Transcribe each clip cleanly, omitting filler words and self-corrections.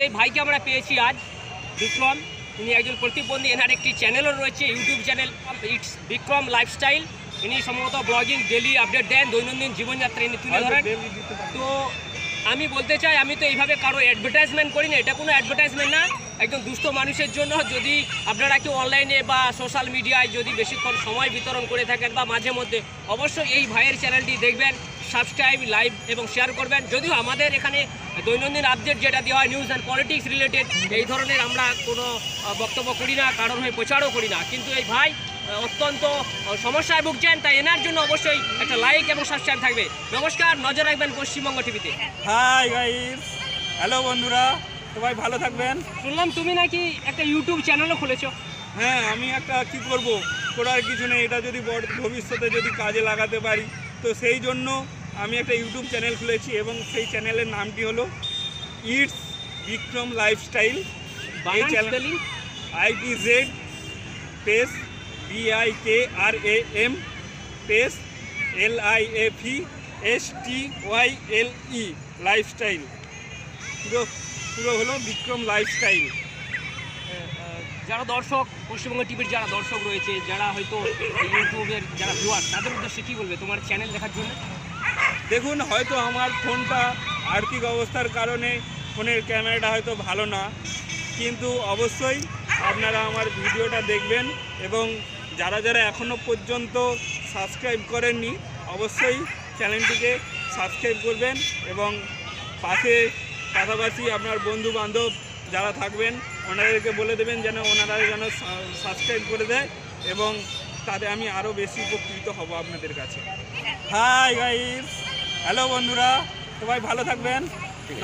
এই ভাইকে আমরা পেয়েছি আজ, বিক্রম। ইনি একজন প্রতিবন্ধী, এনার একটি চ্যানেলও রয়েছে, YouTube channel it's Vikram lifestyle. ইনি সম্ভবত ব্লগিং, ডেলি আপডেট দেন, দৈনন্দিন জীবনযাত্রা ইনি তুলে ধরেন। তো আমি বলতে চাই, আমি তো এইভাবে কারো অ্যাডভার্টাইজমেন্ট করি না, এটা কোনো অ্যাডভার্টাইজমেন্ট না, একজন দুস্থ মানুষের জন্য। যদি আপনারা কেউ অনলাইনে বা সোশ্যাল মিডিয়ায় যদি বেশিক্ষণ সময় বিতরণ করে থাকেন বা মাঝে মধ্যে, অবশ্যই এই ভাইয়ের চ্যানেলটি দেখবেন, সাবস্ক্রাইব, লাইভ এবং শেয়ার করবেন। যদিও আমাদের এখানে দৈনন্দিন আপডেট যেটা দেওয়া হয় নিউজ অ্যান্ড পলিটিক্স রিলেটেড, এই ধরনের আমরা কোনো বক্তব্য করি না, কারোর হয়ে প্রচারও করি না। কিন্তু এই ভাই অত্যন্ত সমস্যায় ভুগছেন, তাই এনার জন্য অবশ্যই একটা লাইক এবং সাবস্ক্রাইব থাকবে। নমস্কার, নজর রাখবেন পশ্চিমবঙ্গ টিভিতে। হাই গাইস, হ্যালো বন্ধুরা, সবাই ভালো থাকবেন। শুনলাম তুমি নাকি একটা ইউটিউব চ্যানেলও খুলেছো? হ্যাঁ, আমি একটা কি করব, করার কিছু নেই, এটা যদি ভবিষ্যতে যদি কাজে লাগাতে পারি, তো সেই জন্য আমি একটা ইউটিউব চ্যানেল খুলেছি এবং সেই চ্যানেলের নামটি হলো ইটস বিক্রম লাইফস্টাইল। এই channel ITZ space BIKRAM space LIFESTYLE lifestyle, পুরো হলো বিক্রম লাইফস্টাইল। যারা দর্শক, পশ্চিমবঙ্গ টিভির যারা দর্শক রয়েছে, যারা হয়তো ইউটিউবের যারা ভিউয়ার, তাদের উদ্দেশ্যে কী বলবে তোমার চ্যানেল দেখার জন্য? দেখুন, হয়তো আমার ফোনটা আর্থিক অবস্থার কারণে ফোনের ক্যামেরাটা হয়তো ভালো না, কিন্তু অবশ্যই আপনারা আমার ভিডিওটা দেখবেন এবং যারা যারা এখনও পর্যন্ত সাবস্ক্রাইব করেননি, অবশ্যই চ্যানেলটিকে সাবস্ক্রাইব করবেন এবং পাশাপাশি আপনার বন্ধু বান্ধব যারা থাকবেন ওনাদেরকে বলে দেবেন যেন ওনারা যেন সাবস্ক্রাইব করে দেয়, এবং তাতে আমি আরও বেশি উপকৃত হব আপনাদের কাছে। হাই গাইস, হ্যালো বন্ধুরা, সবাই ভালো থাকবেন,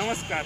নমস্কার।